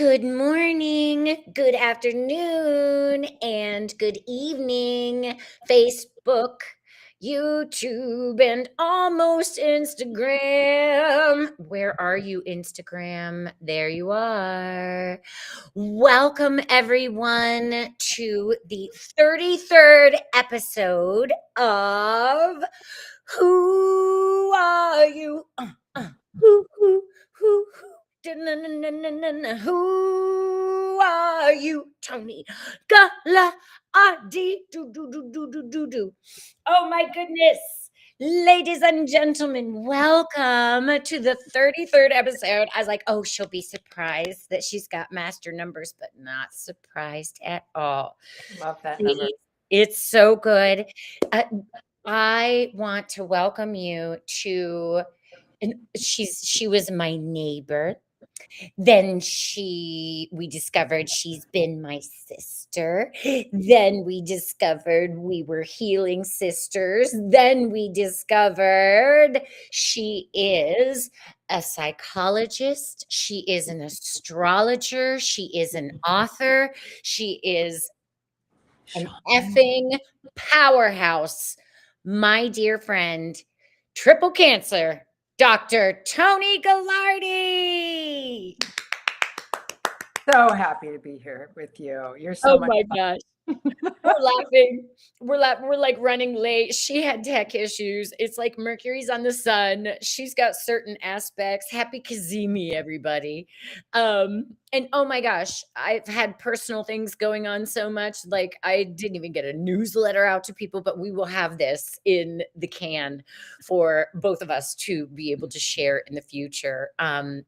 Good morning, good afternoon, and good evening, Facebook, YouTube, and almost Instagram. Where are you, Instagram? There you are. Welcome, everyone, to the 33rd episode of Who Are You? Who, who, who, who? Who are you, Toni Galardi? Do. Oh my goodness. Ladies and gentlemen, welcome to the 33rd episode. I was like, oh, she'll be surprised that she's got master numbers, but not surprised at all. Love that number. It's so good. I want to welcome you to, and she was my neighbor. Then we discovered she's been my sister. Then we discovered we were healing sisters. Then we discovered she is a psychologist. She is an astrologer. She is an author. She is an effing powerhouse. My dear friend, triple cancer, Dr. Toni Galardi. So happy to be here with you. You're so Oh much my fun. gosh. We're laughing. We're like running late. She had tech issues. It's like Mercury's on the sun. She's got certain aspects. Happy Kazemi, everybody. And oh my gosh, I've had personal things going on so much. Like I didn't even get a newsletter out to people, but we will have this in the can for both of us to be able to share in the future. And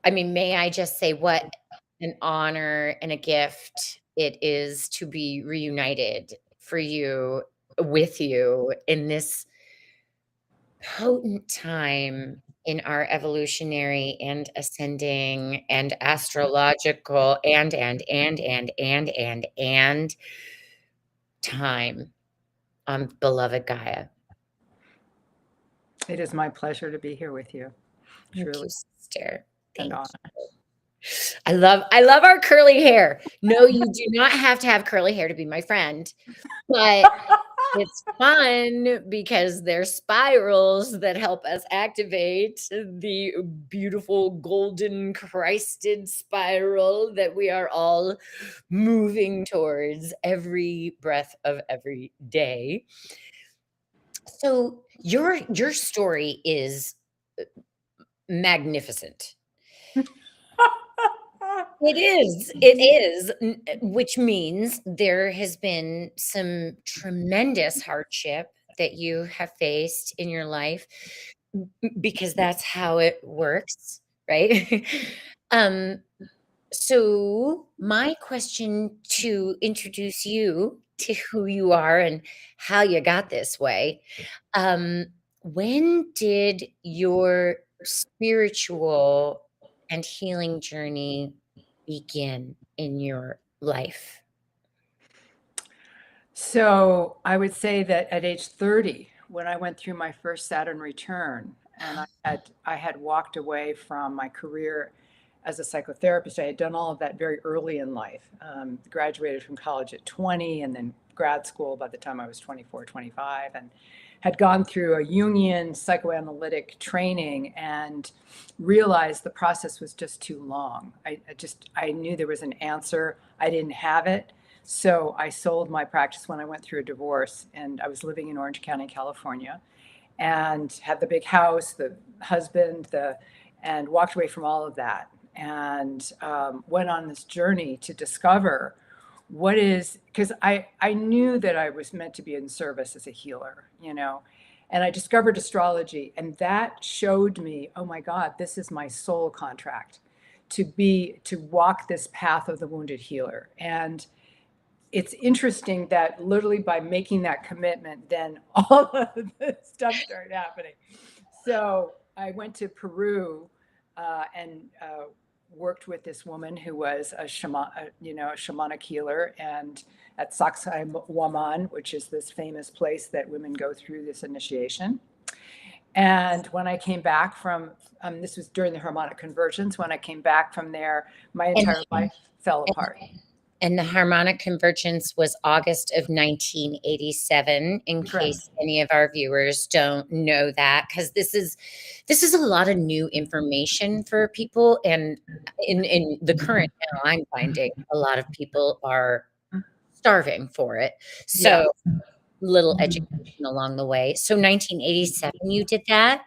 I mean, may I just say what an honor and a gift it is to be reunited for you with you in this potent time in our evolutionary and ascending and astrological and time on beloved Gaia. It is my pleasure to be here with you. Thank Truly you, sister. an Thank honor. you. I love our curly hair. No, you do not have to have curly hair to be my friend, but it's fun because there's spirals that help us activate the beautiful golden Christed spiral that we are all moving towards every breath of every day. So your story is magnificent. It is, which means there has been some tremendous hardship that you have faced in your life because that's how it works, right? Um, so my question to introduce you to who you are and how you got this way, um, when did your spiritual and healing journey begin in your life? So I would say that at age 30, when I went through my first Saturn return, and I had walked away from my career as a psychotherapist. I had done all of that very early in life. Graduated from college at 20 and then grad school by the time I was 24, 25, and had gone through a Jungian psychoanalytic training and realized the process was just too long. I knew there was an answer. I didn't have it. So I sold my practice when I went through a divorce, and I was living in Orange County, California, and had the big house, the husband, and walked away from all of that, and went on this journey to discover what is, because I knew that I was meant to be in service as a healer, and I discovered astrology, and that showed me, oh my God, this is my soul contract to walk this path of the wounded healer. And it's interesting that literally by making that commitment, then all of this stuff started happening. So I went to Peru and worked with this woman who was a shamanic healer, and at Sacsayhuaman, which is this famous place that women go through this initiation. And when I came back from, this was during the harmonic convergence, when I came back from there, my And entire life fell apart. and the harmonic convergence was August of 1987, in Correct. case any of our viewers don't know that, because this is a lot of new information for people. And in the current now, I'm finding a lot of people are starving for it. Yeah. So little education along the way. So 1987, you did that?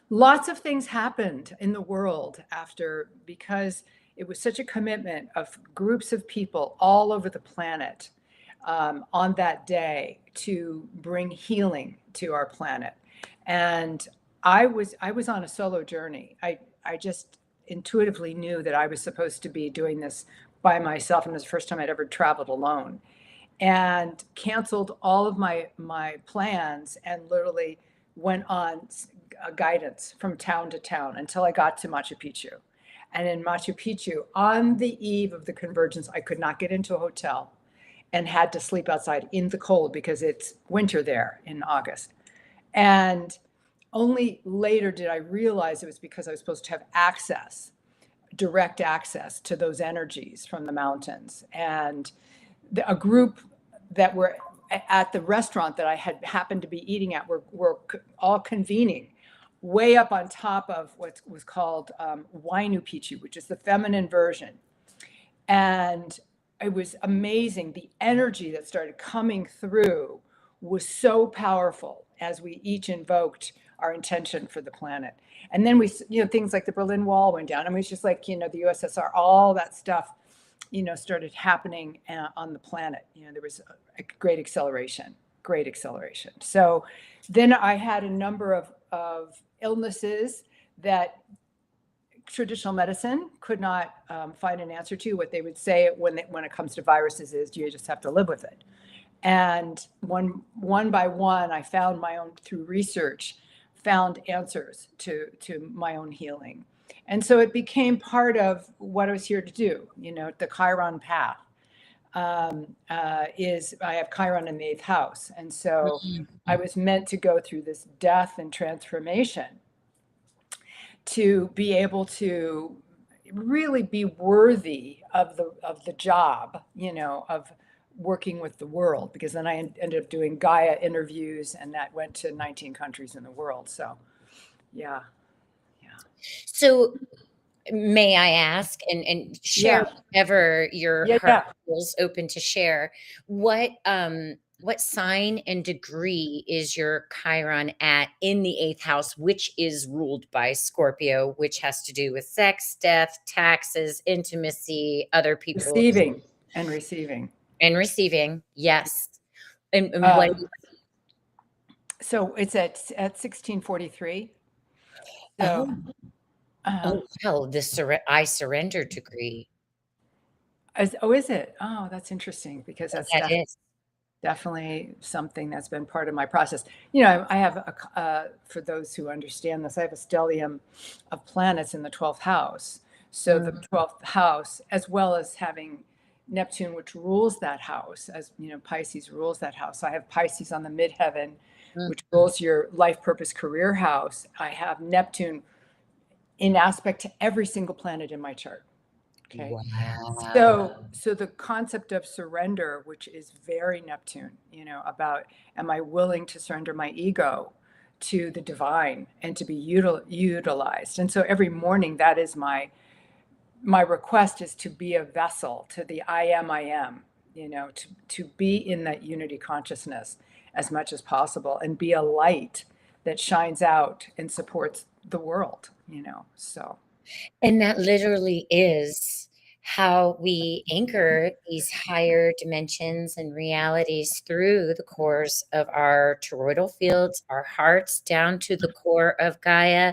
Lots of things happened in the world after, because it was such a commitment of groups of people all over the planet on that day to bring healing to our planet. And I was on a solo journey. I just intuitively knew that I was supposed to be doing this by myself, and it was the first time I'd ever traveled alone, and canceled all of my plans and literally went on guidance from town to town until I got to Machu Picchu. And in Machu Picchu, on the eve of the convergence, I could not get into a hotel and had to sleep outside in the cold because it's winter there in August. And only later did I realize it was because I was supposed to have access, direct access to those energies from the mountains. And a group that were at the restaurant that I had happened to be eating at were all convening way up on top of what was called Wainu Picchu, which is the feminine version. And it was amazing. The energy that started coming through was so powerful as we each invoked our intention for the planet. And then we, things like the Berlin Wall went down. I mean, it's just like, the USSR, all that stuff, started happening on the planet. There was a great acceleration. So then I had a number of illnesses that traditional medicine could not find an answer to. What they would say when it comes to viruses is you just have to live with it. And one by one, I found my own, through research, found answers to my own healing. And so it became part of what I was here to do. The Chiron path is, I have Chiron in the 8th house. And so I was meant to go through this death and transformation to be able to really be worthy of the job, of working with the world, because then I ended up doing Gaia interviews, and that went to 19 countries in the world. So, yeah. So may I ask, and share whatever your heart feels open to share, what sign and degree is your Chiron at in the 8th house, which is ruled by Scorpio, which has to do with sex, death, taxes, intimacy, other people. Receiving and receiving. And receiving, yes. And what? So it's at 1643. So, oh, wow, the I surrender degree. Is it? Oh, that's interesting, because that's definitely something that's been part of my process. I have, for those who understand this, I have a stellium of planets in the 12th house. So the 12th house, as well as having Neptune, which rules that house, as Pisces rules that house. So I have Pisces on the midheaven, which rules your life purpose career house. I have Neptune in aspect to every single planet in my chart. Okay. Wow. So the concept of surrender, which is very Neptune, about, am I willing to surrender my ego to the divine and to be utilized? And so every morning, that is my request, is to be a vessel to the I am, to be in that unity consciousness as much as possible, and be a light that shines out and supports the world, so. And that literally is how we anchor these higher dimensions and realities through the cores of our toroidal fields, our hearts, down to the core of Gaia.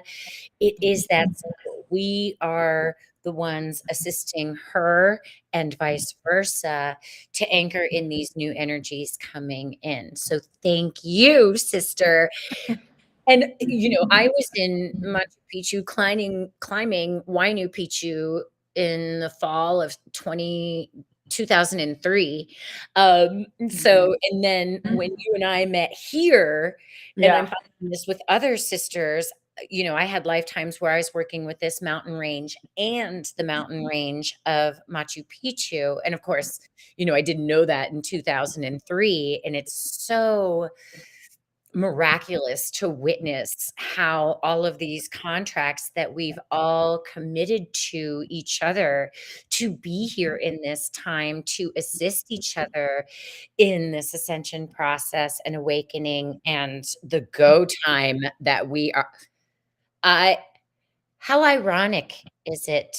It is that simple. We are the ones assisting her and vice versa to anchor in these new energies coming in. So thank you, sister. And, I was in Machu Picchu climbing Huayno Picchu in the fall of 2020, 2003. So, and then when Mhm. you and I met here, and I'm Yeah. finding this with other sisters, I had lifetimes where I was working with this mountain range and the mountain range of Machu Picchu. And of course, I didn't know that in 2003. And it's so miraculous to witness how all of these contracts that we've all committed to each other to be here in this time to assist each other in this ascension process and awakening and the go time that we are. I How ironic is it,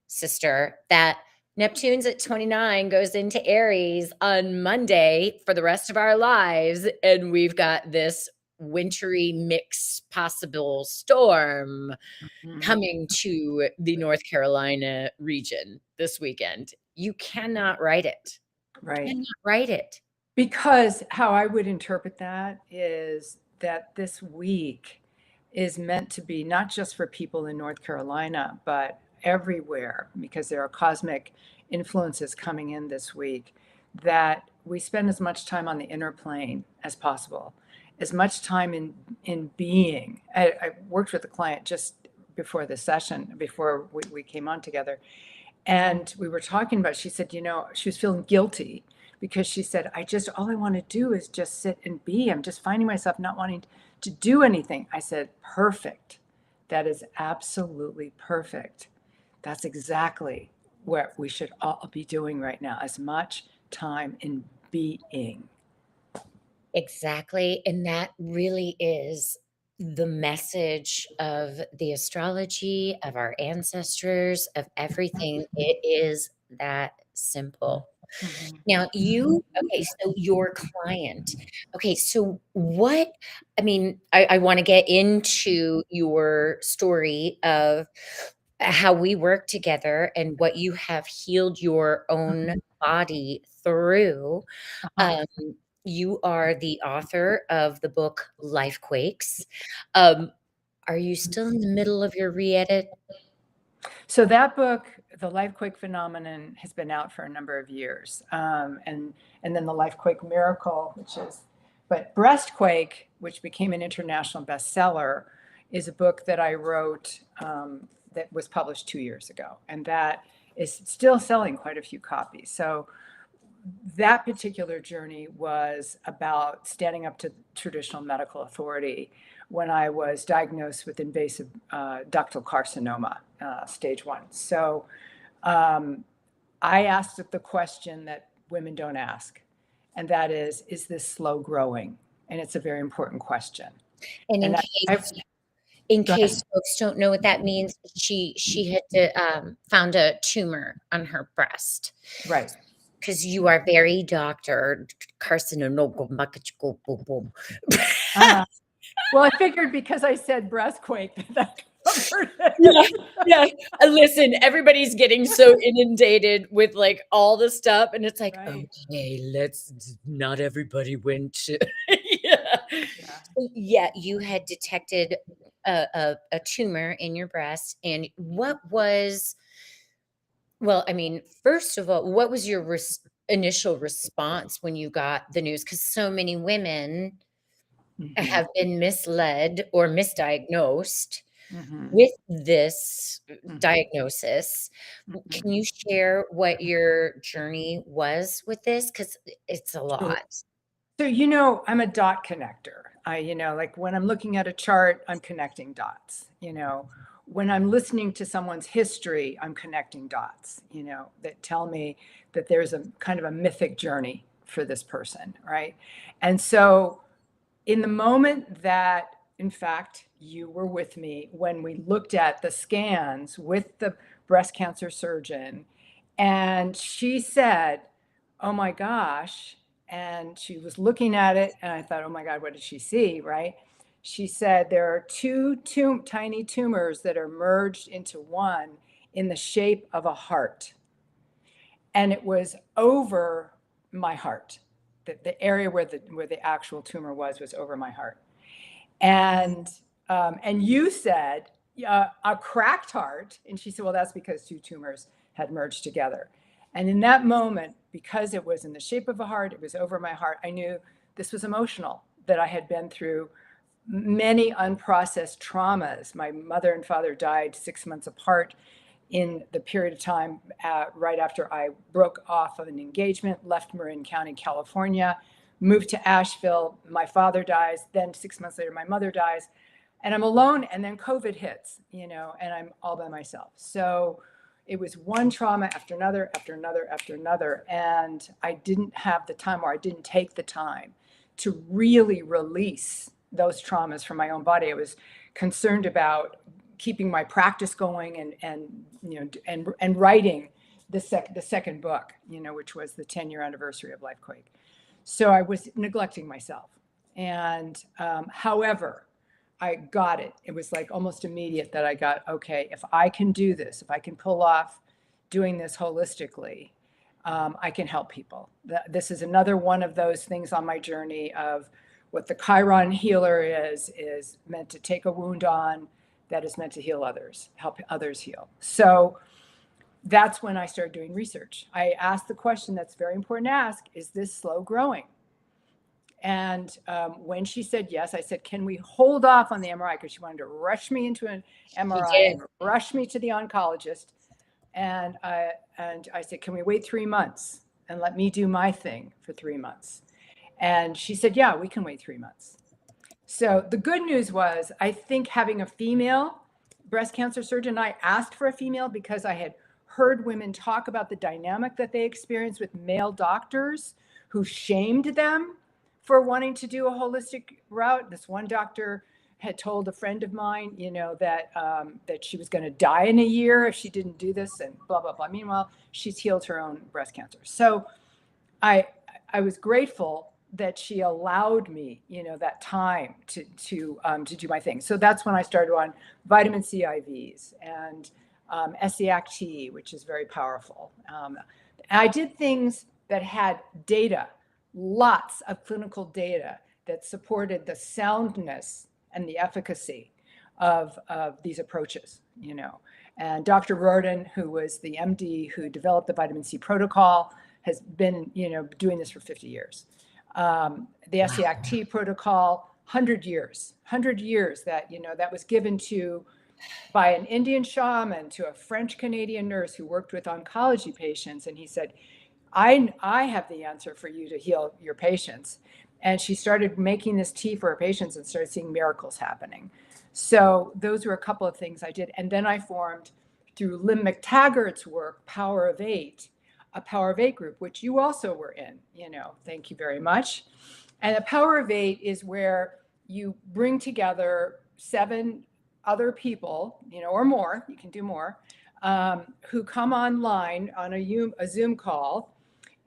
sister, that Neptune's at 29 goes into Aries on Monday for the rest of our lives, and we've got this wintry mix possible storm Mhm. coming to the North Carolina region this weekend. You cannot write it. Right. Cannot write it. Because how I would interpret that is that this week is meant to be not just for people in North Carolina, but everywhere, because there are cosmic influences coming in this week, that we spend as much time on the inner plane as possible, as much time in being. I worked with a client just before the session, before we came on together, and we were talking about, she said, she was feeling guilty because she said, all I want to do is just sit and be. I'm just finding myself not wanting to do anything. I said, perfect. That is absolutely perfect. That's exactly what we should all be doing right now, as much time in being. Exactly, and that really is the message of the astrology, of our ancestors, of everything. It is that simple. Mhm. Now okay, so your client. Okay, so I wanna get into your story of how we work together and what you have healed your own body through. Uh-huh. Um, you are the author of the book LifeQuakes. Um, are you still in the middle of your re-edit? So that book, The LifeQuake Phenomenon, has been out for a number of years, and then the LifeQuake Miracle, but Breastquake, which became an international bestseller, is a book that I wrote that was published 2 years ago, and that is still selling quite a few copies. So that particular journey was about standing up to traditional medical authority when I was diagnosed with invasive ductal carcinoma, stage 1. So um, I asked the question that women don't ask, and that is this slow growing? And it's a very important question. And And in go case ahead. folks don't know what that means, she had to, found a tumor on her breast. Right. Because you are very doctor carcinoma. Uh, well, I figured because I said breastquake that covered Yeah, it. yeah. Listen, everybody's getting so inundated with, like, all the stuff, and it's like, Right. "Okay, let's not everybody went to" Yeah. Yeah. So, yeah, you had detected a tumor in your breast, and what was well, I mean, first of all, what was your initial response when you got the news? Because so many women Hmm. have been misled or misdiagnosed Hmm. with this Hmm. diagnosis. Can Hmm. you share what your journey was with this? Because it's a Sure. lot. So, I'm a dot connector. Like when I'm looking at a chart, I'm connecting dots. When I'm listening to someone's history, I'm connecting dots, that tell me that there's a kind of a mythic journey for this person, right? And so, in the moment that, in fact, you were with me when we looked at the scans with the breast cancer surgeon, and she said, "Oh my gosh." And she was looking at it, and I thought, "Oh my God, what did she see?" Right? She said, "There are two tiny tumors that are merged into one in the shape of a heart." And it was over my heart. The area where the actual tumor was over my heart. And you said a cracked heart, and she said, "Well, that's because two tumors had merged together." And in that moment, because it was in the shape of a heart, it was over my heart, I knew this was emotional, that I had been through many unprocessed traumas. My mother and father died 6 months apart in the period of time right after I broke off of an engagement, left Marin County, California, moved to Asheville. My father dies. Then 6 months later, my mother dies. And I'm alone. And then COVID hits, and I'm all by myself. So it was one trauma after another, after another, after another. And I didn't have the time, or I didn't take the time to really release those traumas from my own body. I was concerned about keeping my practice going and writing the second book, which was the 10-year anniversary of LifeQuake. So I was neglecting myself. And however, I got it. It was like almost immediate that I got, okay, if I can do this, if I can pull off doing this holistically, I can help people. This is another one of those things on my journey of what the Chiron healer is meant to take a wound on, that is meant to heal others, help others heal. So that's when I started doing research. I asked the question that's very important to ask, is this slow growing? And when she said yes, I said, can we hold off on the MRI? Because she wanted to rush me into an MRI and rush me to the oncologist. And I said, can we wait 3 months and let me do my thing for 3 months? And she said, yeah, we can wait 3 months. So the good news was, I think having a female breast cancer surgeon, I asked for a female because I had heard women talk about the dynamic that they experienced with male doctors who shamed them for wanting to do a holistic route. This one doctor had told a friend of mine, that she was going to die in a year if she didn't do this, and blah, blah, blah. Meanwhile, she's healed her own breast cancer. So I was grateful that she allowed me, that time to do my thing. So that's when I started on vitamin C IVs and SEACT, which is very powerful. I did things that had data, lots of clinical data that supported the soundness and the efficacy of these approaches, And Dr. Roden, who was the MD who developed the vitamin C protocol, has been, doing this for 50 years. The SEACT protocol, 100 years that was given to by an Indian shaman to a French Canadian nurse who worked with oncology patients. And he said, I have the answer for you to heal your patients. And she started making this tea for her patients and started seeing miracles happening. So those were a couple of things I did. And then I formed, through Lynn McTaggart's work, Power of Eight, a Power of Eight group, which you also were in, thank you very much. And the Power of Eight is where you bring together 7 other people, or more, you can do more, who come online on a Zoom call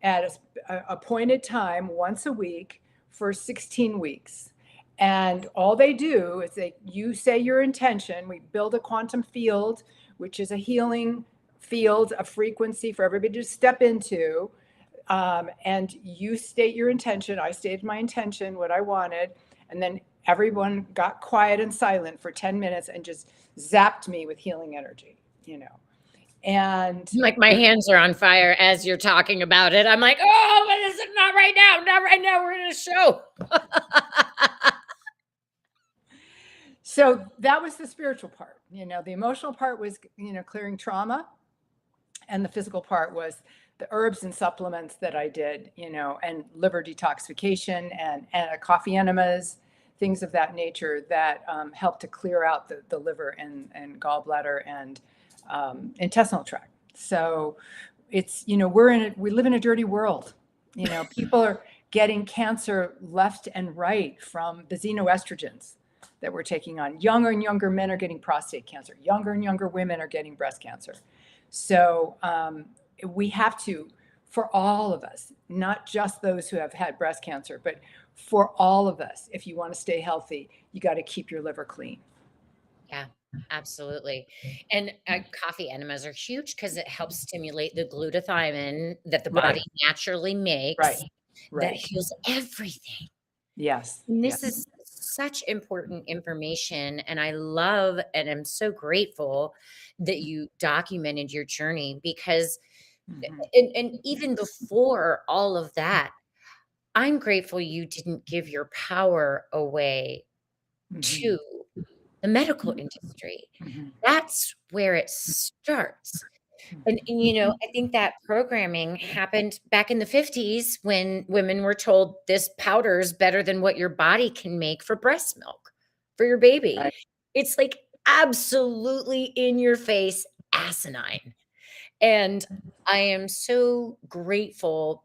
at an appointed time once a week for 16 weeks. And all they do is you say your intention. We build a quantum field, which is a healing field, a frequency for everybody to step into. And you state your intention. I stated my intention, what I wanted. And then everyone got quiet and silent for 10 minutes and just zapped me with healing energy, And like my hands are on fire as you're talking about it. I'm like, oh, but is it not right now? Not right now. We're in a show. So that was the spiritual part. The emotional part was, clearing trauma. And the physical part was the herbs and supplements that I did, and liver detoxification and coffee enemas, things of that nature that help to clear out the liver and gallbladder and intestinal tract. So it's, we live in a dirty world. People are getting cancer left and right from the xenoestrogens that we're taking on. Younger and younger men are getting prostate cancer. Younger and younger women are getting breast cancer. So we have to, for all of us, not just those who have had breast cancer, but for all of us, if you want to stay healthy, you got to keep your liver clean. Yeah, absolutely. And coffee enemas are huge because it helps stimulate the glutathione that the body naturally makes that heals everything. Yes. And this is such important information. And I love and I'm so grateful that you documented your journey because Mhm. And even before all of that, I'm grateful you didn't give your power away Mhm. to the medical industry. Mhm. That's where it starts. And, I think that programming happened back in the 50s when women were told this powder is better than what your body can make for breast milk for your baby. Right. It's like absolutely in your face, asinine. And I am so grateful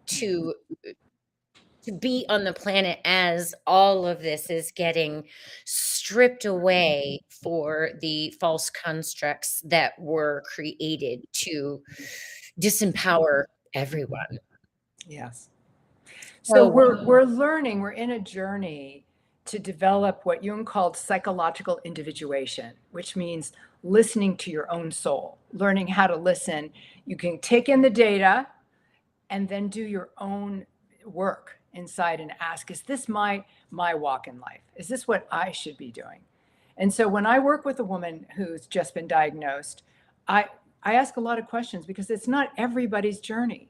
Mhm. to be on the planet as all of this is getting stripped away for the false constructs that were created to disempower everyone. Yes. So So we're learning, we're in a journey to develop what Jung called psychological individuation, which means listening to your own soul, learning how to listen. You can take in the data and then do your own work inside and ask, is this my walk in life? Is this what I should be doing? And so when I work with a woman who's just been diagnosed, I I ask a lot of questions because it's not everybody's journey.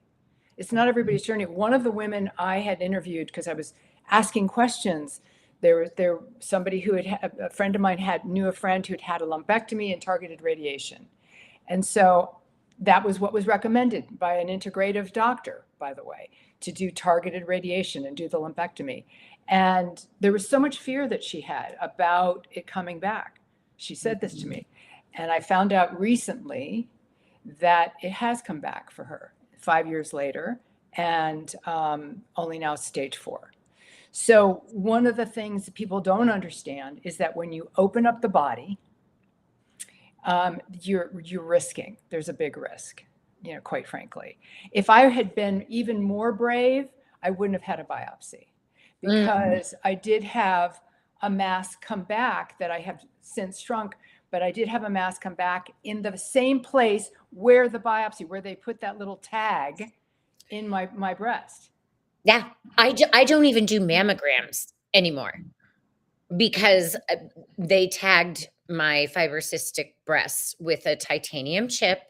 It's not everybody's journey. One of the women I had interviewed, because I was asking questions, there somebody who a friend of mine knew a friend who'd had a lumpectomy and targeted radiation. And so that was what was recommended by an integrative doctor, by the way, to do targeted radiation and do the lumpectomy. And there was so much fear that she had about it coming back. She said this to me. And I found out recently that it has come back for her 5 years later, and only now stage 4. So one of the things that people don't understand is that when you open up the body, you're risking. There's a big risk, quite frankly. If I had been even more brave, I wouldn't have had a biopsy, mm, because I did have a mass come back that I have since shrunk, but I did have a mass come back in the same place where the biopsy, where they put that little tag in my breast. yeah, I don't even do mammograms anymore because they tagged my fibrocystic breasts with a titanium chip,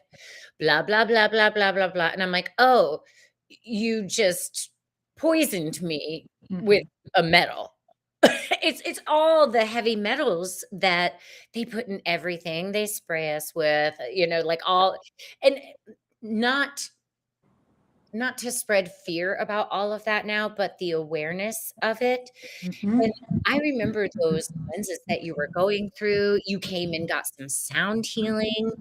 blah, blah, blah, blah, blah, blah, blah. And I'm like, oh, you just poisoned me with Mhm. a metal. It's all the heavy metals that they put in everything they spray us with, like all, and not not to spread fear about all of that now, but the awareness of it. Mhm. And I remember those lenses that you were going through. You came and got some sound healing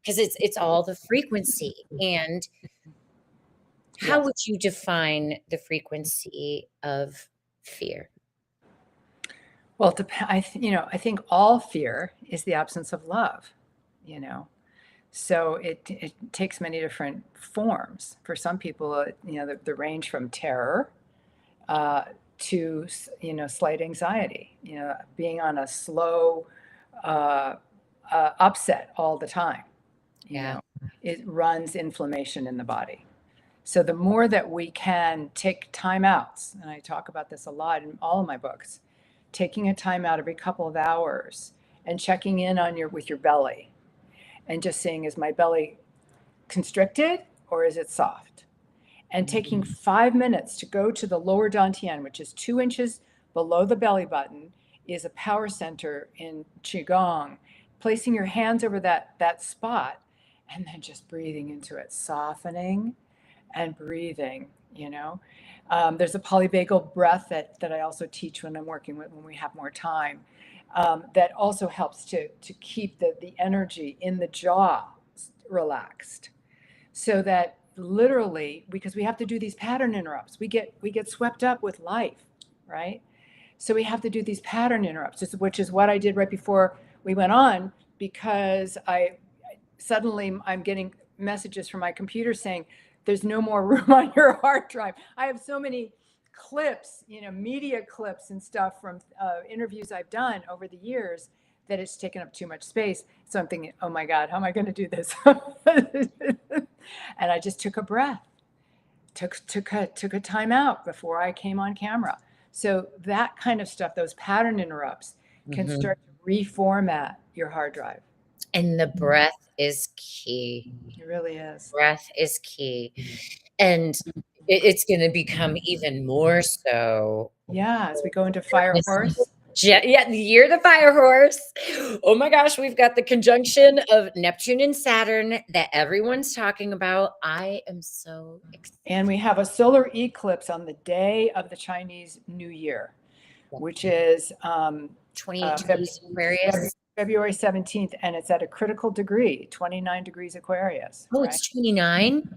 because it's all the frequency. And how Yes. would you define the frequency of fear? Well, I think all fear is the absence of love, you know. So it takes many different forms. For some people, the range from terror uh, to slight anxiety. Being on a slow uh, upset all the time. You Yeah. know, it runs inflammation in the body. So the more that we can take time outs, and I talk about this a lot in all of my books, taking a time out every couple of hours and checking in on with your belly and just seeing, is my belly constricted or is it soft? And taking 5 minutes to go to the lower dantian, which is 2 inches below the belly button, is a power center in Qigong. Placing your hands over that spot and then just breathing into it, softening and breathing. There's a polyvagal breath that I also teach when I'm working with, when we have more time, that also helps to keep the energy in the jaw relaxed, so that literally, because we have to do these pattern interrupts, we get swept up with life, right? So we have to do these pattern interrupts, which is what I did right before we went on, because I'm getting messages from my computer saying there's no more room on your hard drive. I have so many clips, media clips and stuff from interviews I've done over the years, that it's taken up too much space. So I'm thinking, oh my God, how am I going to do this? And I just took a breath, took a time out before I came on camera. So that kind of stuff, those pattern interrupts, can Mhm. start to reformat your hard drive. And the breath is key. It really is. Breath is key. And it's going to become even more so. Yeah, as we go into Fire Horse. Yeah, the year of the fire horse. Oh my gosh, we've got the conjunction of Neptune and Saturn that everyone's talking about. I am so excited. And we have a solar eclipse on the day of the Chinese New Year, which is 28 degrees Aquarius. February 17th, and it's at a critical degree, 29 degrees Aquarius. Oh, right? it's 29.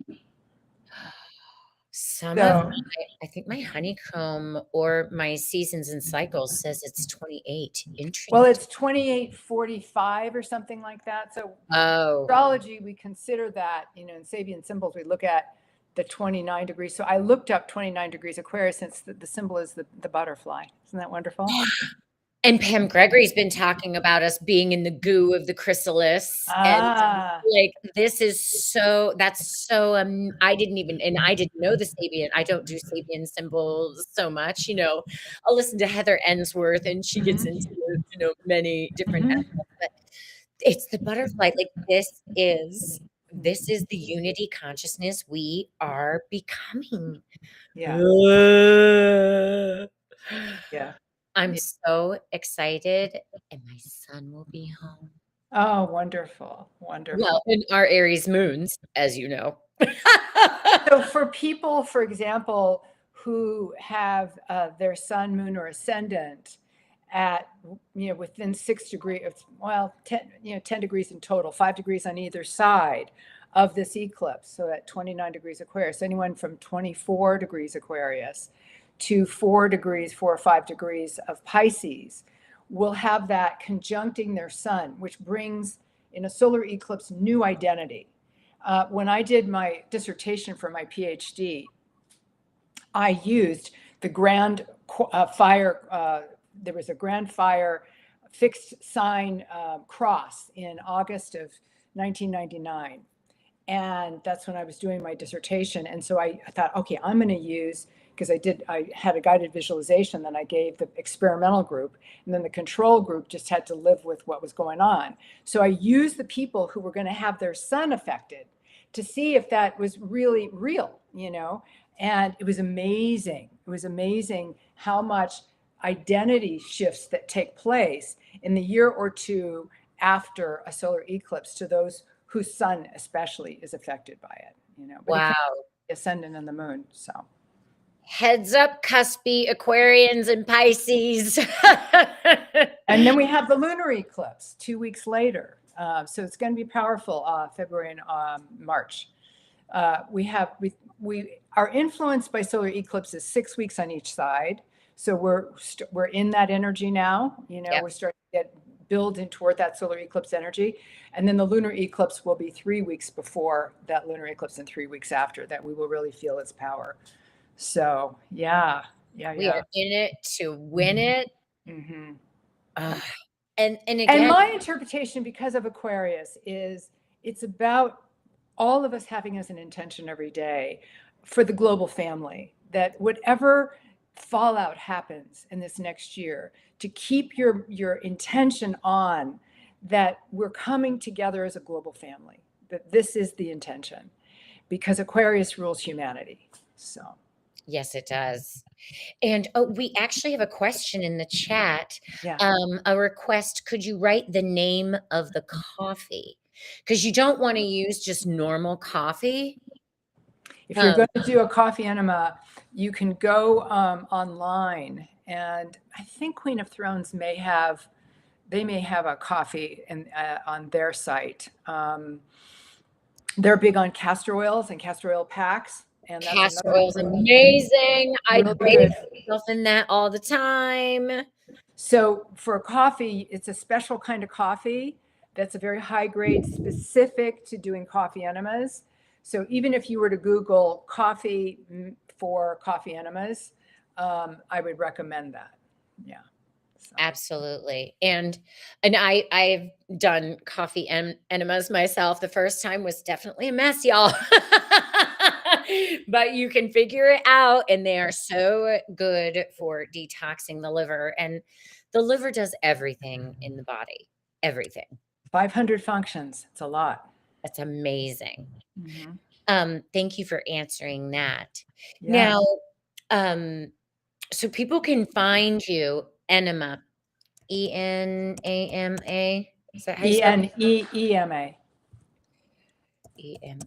I think my honeycomb or my seasons and cycles says it's 28. Interesting. Well, it's 28:45 or something like that. So astrology, we consider that, in Sabian symbols, we look at the 29 degrees. So I looked up 29 degrees Aquarius since the symbol is the butterfly. Isn't that wonderful? And Pam Gregory's been talking about us being in the goo of the chrysalis. And like, that's so, I didn't know the Sabian. I don't do Sabian symbols so much, I'll listen to Heather Ensworth and she gets into, many different aspects, but it's the butterfly. Like, this is the unity consciousness we are becoming. Yeah. Yeah. I'm so excited, and my son will be home. Oh, wonderful. Wonderful. Well, in our Aries moons, as you know. So for people, for example, who have their sun, moon, or ascendant at, within 6 degrees, 10 degrees in total, 5 degrees on either side of this eclipse. So at 29 degrees Aquarius, anyone from 24 degrees Aquarius to 4 or 5 degrees of Pisces will have that conjuncting their sun, which brings in a solar eclipse new identity. When I did my dissertation for my PhD, I used the grand fire. There was a grand fire fixed sign cross in August of 1999. And that's when I was doing my dissertation. And so I thought, okay, I'm going to use, because I had a guided visualization that I gave the experimental group, and then the control group just had to live with what was going on. So I used the people who were going to have their sun affected to see if that was really real, and it was amazing. It was amazing how much identity shifts that take place in the year or two after a solar eclipse to those whose sun especially is affected by it, But wow. The ascendant and the moon, so. Heads up, cuspy Aquarians and Pisces. And then we have the lunar eclipse 2 weeks later. So it's going to be powerful, February and March. We are influenced by solar eclipses 6 weeks on each side. So we're in that energy now. We're starting to build in toward that solar eclipse energy. And then the lunar eclipse will be 3 weeks before that lunar eclipse and 3 weeks after that we will really feel its power. So we are in it to win it. Mm-hmm. And again, and my interpretation, because of Aquarius, is it's about all of us having as an intention every day for the global family, that whatever fallout happens in this next year, to keep your intention on that we're coming together as a global family, that this is the intention, because Aquarius rules humanity. So yes, it does. And we actually have a question in the chat. Yeah. A request, could you write the name of the coffee? Because you don't want to use just normal coffee. If you're going to do a coffee enema, you can go online, and I think Queen of Thrones may have a coffee on their site. They're big on castor oils and castor oil packs. And castor oil is amazing. I bathe myself in that all the time. So for coffee, it's a special kind of coffee that's a very high grade, specific to doing coffee enemas. So even if you were to Google coffee for coffee enemas, I would recommend that. Yeah. So. Absolutely. And I've done coffee enemas myself. The first time was definitely a mess, y'all. But you can figure it out, and they are so good for detoxing the liver. And the liver does everything in the body, everything. 500 functions. It's a lot. That's amazing. Mm-hmm. Thank you for answering that. Yeah. Now, so people can find you, Enema, Enama. Is that how you spell it? Enema. EMA.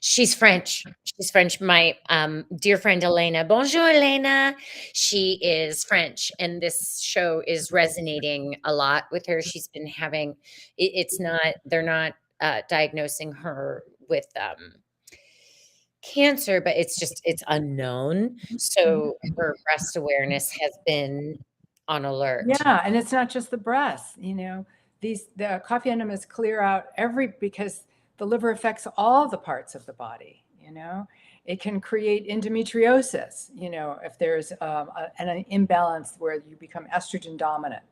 She's French. She's French. My dear friend Elena. Bonjour, Elena. She is French, and this show is resonating a lot with her. She's been having. It's not. They're not diagnosing her with cancer, but it's unknown. So her breast awareness has been on alert. Yeah, and it's not just the breasts, the coffee enemas clear out because the liver affects all the parts of the body. It can create endometriosis, if there's an imbalance where you become estrogen dominant,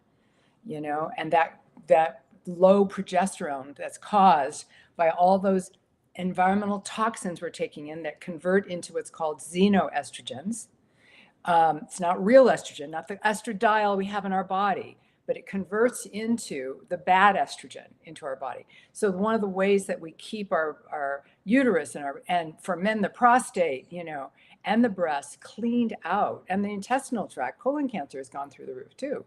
and that low progesterone that's caused by all those environmental toxins we're taking in that convert into what's called xenoestrogens. It's not real estrogen, not the estradiol we have in our body, but it converts into the bad estrogen into our body. So one of the ways that we keep our uterus and for men, the prostate, and the breasts cleaned out, and the intestinal tract, colon cancer has gone through the roof too.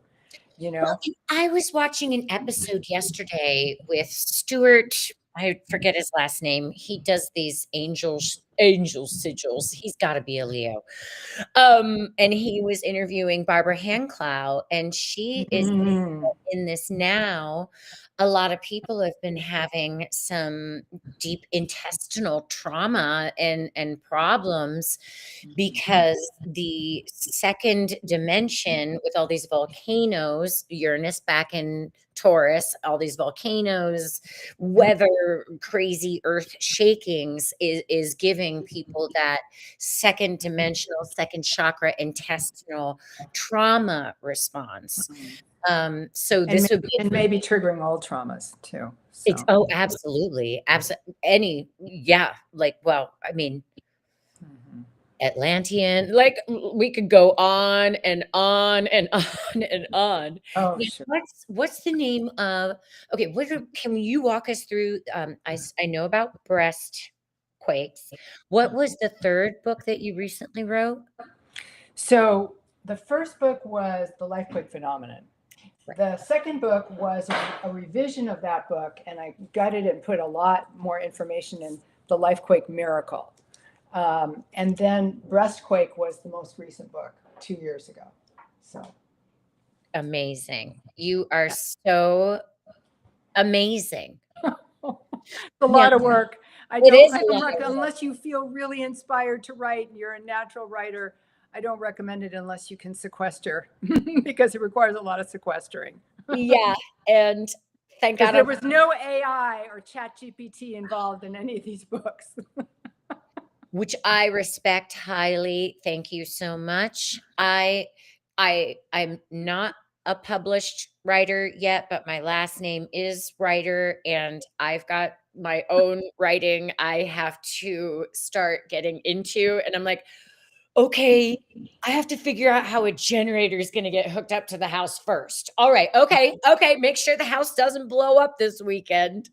Well, I was watching an episode yesterday with Stuart. I forget his last name. He does these angel sigils. He's got to be a Leo. And he was interviewing Barbara Hanclow, and she is in this now. A lot of people have been having some deep intestinal trauma and problems because the second dimension with all these volcanoes, Uranus back in Taurus, all these volcanoes, weather, crazy earth shakings is giving people that second dimensional, second chakra intestinal trauma response. So this would be maybe triggering old traumas too. It's absolutely. Like, well, I mean, Atlantean, like we could go on and on and on and on. Oh, Now, sure. what's the name of okay, can you walk us through I know about breast quakes. What was the third book that you recently wrote? So the first book was The LifeQuake Phenomenon. The second book was a revision of that book, and I gutted and put a lot more information in The LifeQuake Miracle. And then Breastquake was the most recent book 2 years ago. So amazing. You are so amazing. It's a lot of work. Unless you feel really inspired to write and you're a natural writer, I don't recommend it unless you can sequester because it requires a lot of sequestering. Yeah. And thank God there was no AI or ChatGPT involved in any of these books. Which I respect highly. Thank you so much. I'm not a published writer yet, but my last name is Writer, and I've got my own writing I have to start getting into. And I'm like, okay, I have to figure out how a generator is going to get hooked up to the house first. All right. Okay. Make sure the house doesn't blow up this weekend.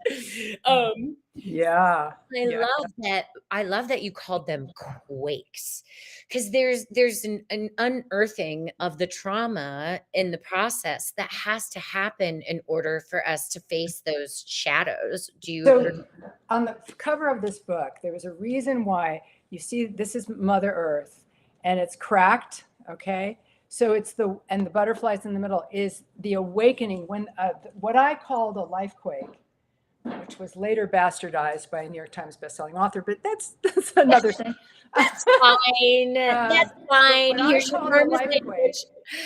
Yeah. I love that you called them quakes, because there's an unearthing of the trauma in the process that has to happen in order for us to face those shadows. On the cover of this book, there was a reason why you see this is Mother Earth and it's cracked. Okay. So the butterflies in the middle is the awakening when what I called a life quake, which was later bastardized by a New York Times bestselling author, but that's another thing. That's fine. That's fine. Here's your LifeQuake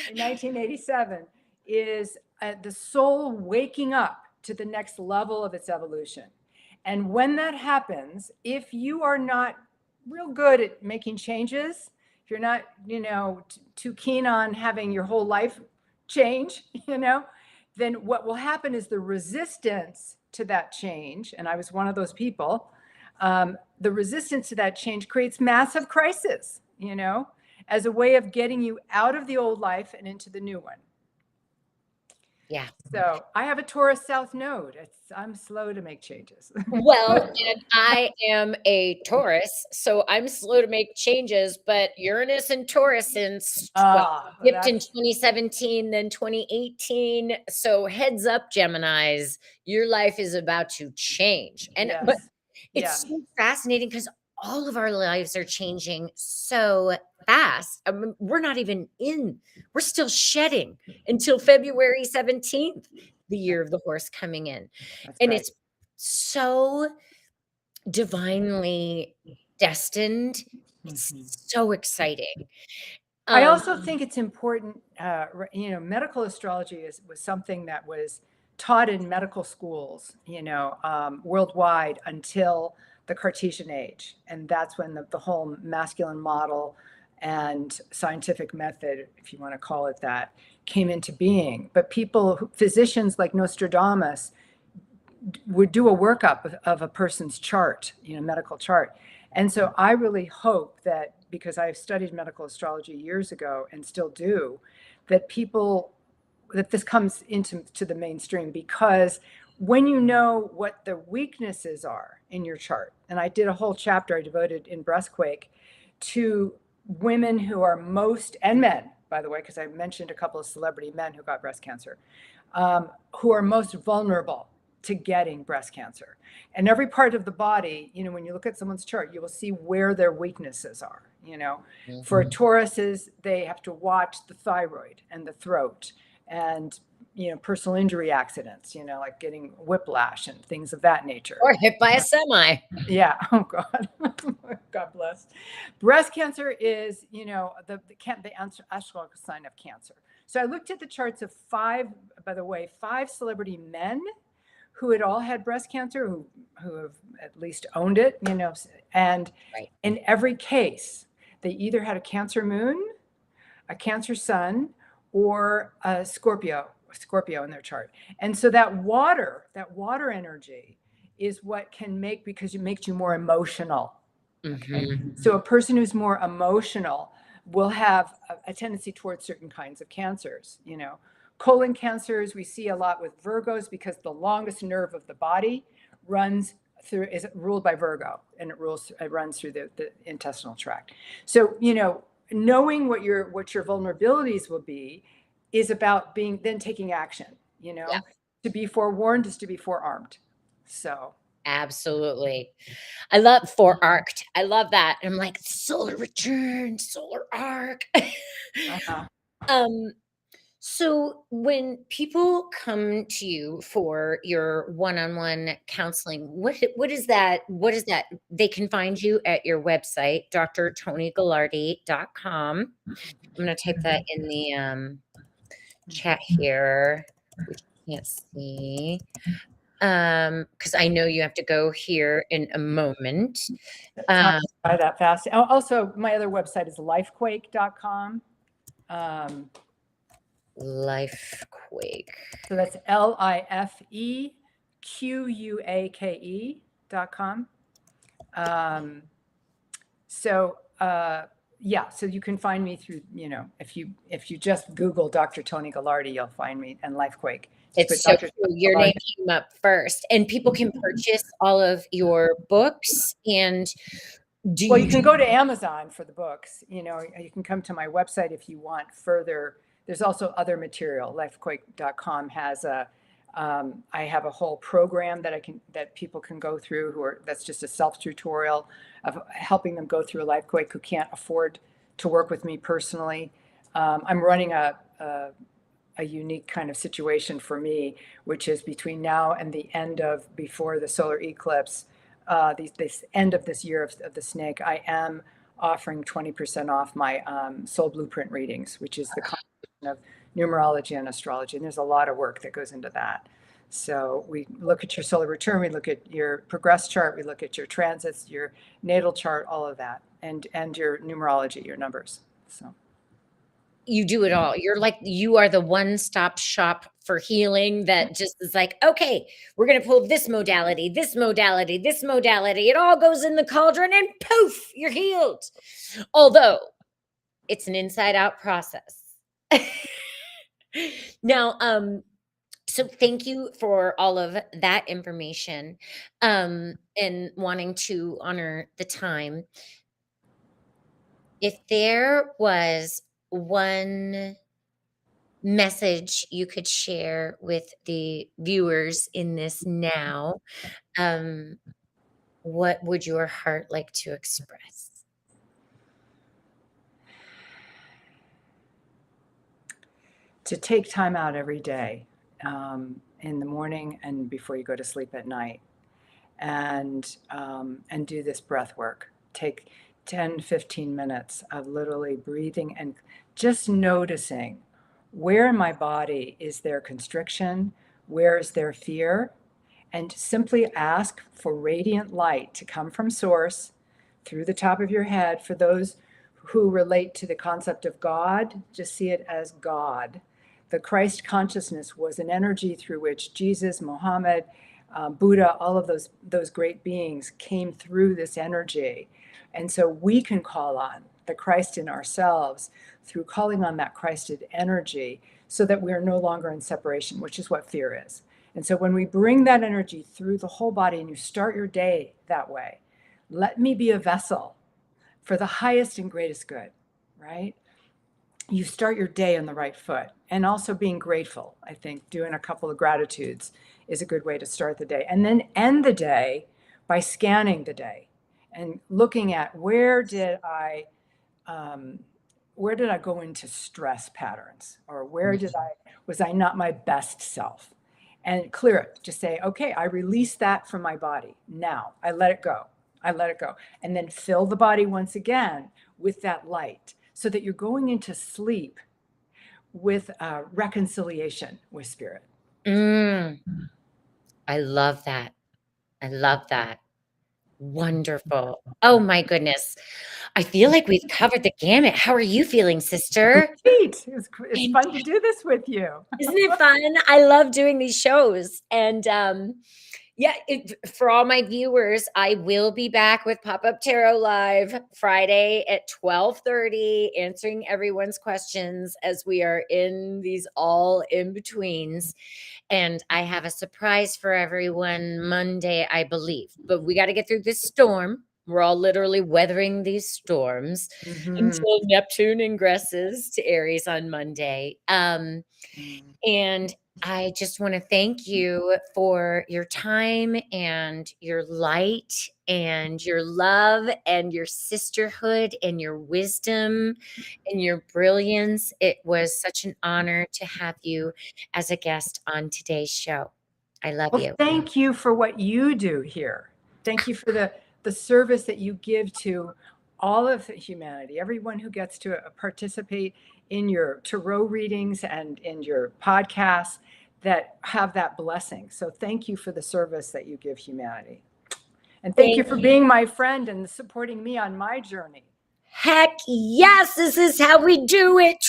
in 1987 is the soul waking up to the next level of its evolution. And when that happens, if you are not real good at making changes, if you're not, too keen on having your whole life change, then what will happen is the resistance to that change, and I was one of those people, the resistance to that change creates massive crisis, as a way of getting you out of the old life and into the new one. Yeah. So I have a Taurus South Node. I'm slow to make changes. Well, and I am a Taurus, so I'm slow to make changes, but Uranus and Taurus since, well, dipped in That's 2017, then 2018. So heads up, Geminis, your life is about to change. But yes, it's yeah, so fascinating because all of our lives are changing so fast. I mean, we're still shedding until February 17th, the year of the horse coming in. that's And right. it's so divinely destined. It's Mhm. so exciting. I Um, also think it's important, medical astrology was something that was taught in medical schools, worldwide until the Cartesian age. And that's when the whole masculine model and scientific method, if you want to call it that, came into being. But physicians like Nostradamus would do a workup of a person's chart, medical chart. And so I really hope that, because I've studied medical astrology years ago and still do, that this comes into the mainstream, because when you know what the weaknesses are in your chart, and I did a whole chapter I devoted in Breastquake to women who are most, and men, by the way, because I mentioned a couple of celebrity men who got breast cancer, who are most vulnerable to getting breast cancer. And every part of the body, when you look at someone's chart, you will see where their weaknesses are. For Tauruses, they have to watch the thyroid and the throat, and personal injury accidents, like getting whiplash and things of that nature. or hit by a semi. Yeah. Oh God. God bless. Breast cancer is, the astrological sign of Cancer. So I looked at the charts of five celebrity men who had all had breast cancer, who have at least owned it, and Right. in every case, they either had a Cancer moon, a Cancer sun, or a Scorpio in their chart. And so that water energy is what can because it makes you more emotional. Okay. So a person who's more emotional will have a tendency towards certain kinds of cancers. Colon cancers we see a lot with Virgos, because the longest nerve of the body is ruled by Virgo, and it runs through the intestinal tract. So knowing what your vulnerabilities will be is about taking action. Yeah, To be forewarned is to be forearmed. So absolutely. I love forearced. I love that. I'm like, solar return, solar arc. uh-huh. um, So when people come to you for your one-on-one counseling, what is that? What is that? They can find you at your website, drtonigalardi.com. I'm going to type that in the chat here, which you can't see. Because I know you have to go here in a moment. Time by that fast. Also, my other website is LifeQuake.com. LifeQuake. So that's LifeQuake.com. So yeah, so you can find me through, if you just Google Dr. Toni Galardi, you'll find me, and LifeQuake. Just put It's so Dr. cool. Your name came up first, and people can purchase all of your books. And Well, you can go to Amazon for the books. You can come to my website if you want further. There's also other material. LifeQuake.com has I have a whole program that people can go through that's just a self-tutorial of helping them go through a LifeQuake who can't afford to work with me personally. I'm running a unique kind of situation for me, which is between now and before the solar eclipse, this end of this year of the snake, I am offering 20% off my soul blueprint readings, which is the combination of numerology and astrology. And there's a lot of work that goes into that. So we look at your solar return, we look at your progress chart, we look at your transits, your natal chart, all of that, and your numerology, your numbers. So you do it all. You are the one-stop shop for healing that just is like, okay, we're going to pull this modality, this modality, this modality. It all goes in the cauldron and poof, you're healed. Although it's an inside out process. Now, So thank you for all of that information, and wanting to honor the time. If there was one message you could share with the viewers in this now, um, what would your heart like to express? To take time out every day, in the morning and before you go to sleep at night, and do this breath work. Take 10, 15 minutes of literally breathing and just noticing where in my body is there constriction, where is there fear, and simply ask for radiant light to come from source through the top of your head. For those who relate to the concept of God, just see it as God. The Christ consciousness was an energy through which Jesus, Muhammad, Buddha, all of those great beings came through this energy. And so we can call on the Christ in ourselves through calling on that Christed energy so that we are no longer in separation, which is what fear is. And so when we bring that energy through the whole body and you start your day that way, let me be a vessel for the highest and greatest good, right? You start your day on the right foot, and also being grateful. I think doing a couple of gratitudes is a good way to start the day, and then end the day by scanning the day and looking at um, where did I go into stress patterns, or was I not my best self, and clear it. Just say, okay, I release that from my body. Now I let it go. I let it go, and then fill the body once again with that light, so that you're going into sleep with reconciliation with spirit. Mm, I love that. I love that. Wonderful. Oh my goodness. I feel like we've covered the gamut. How are you feeling, sister? Great. It's fun to do this with you. Isn't it fun? I love doing these shows. And yeah, for all my viewers, I will be back with Pop-Up Tarot Live Friday at 12:30, answering everyone's questions as we are in these all in betweens. And I have a surprise for everyone Monday, I believe. But we got to get through this storm. We're all literally weathering these storms Mhm. until Neptune ingresses to Aries on Monday. And I just want to thank you for your time and your light and your love and your sisterhood and your wisdom and your brilliance. It was such an honor to have you as a guest on today's show. I love Well, you. thank you for what you do here. Thank you for the service that you give to all of humanity, everyone who gets to participate in your tarot readings and in your podcasts that have that blessing. So thank you for the service that you give humanity. And thank you Thank for you. being my friend and supporting me on my journey. Heck yes, this is how we do it.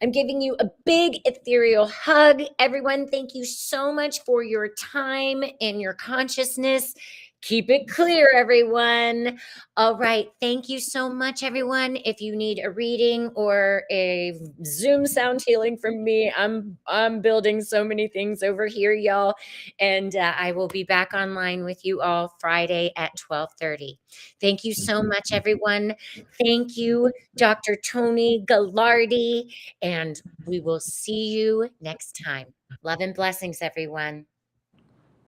I'm giving you a big ethereal hug. Everyone, thank you so much for your time and your consciousness. Keep it clear, everyone. All right. Thank you so much, everyone. If you need a reading or a Zoom sound healing from me, I'm building so many things over here, y'all. And I will be back online with you all Friday at 12:30. Thank you so much, everyone. Thank you, Dr. Toni Galardi, and we will see you next time. Love and blessings, everyone.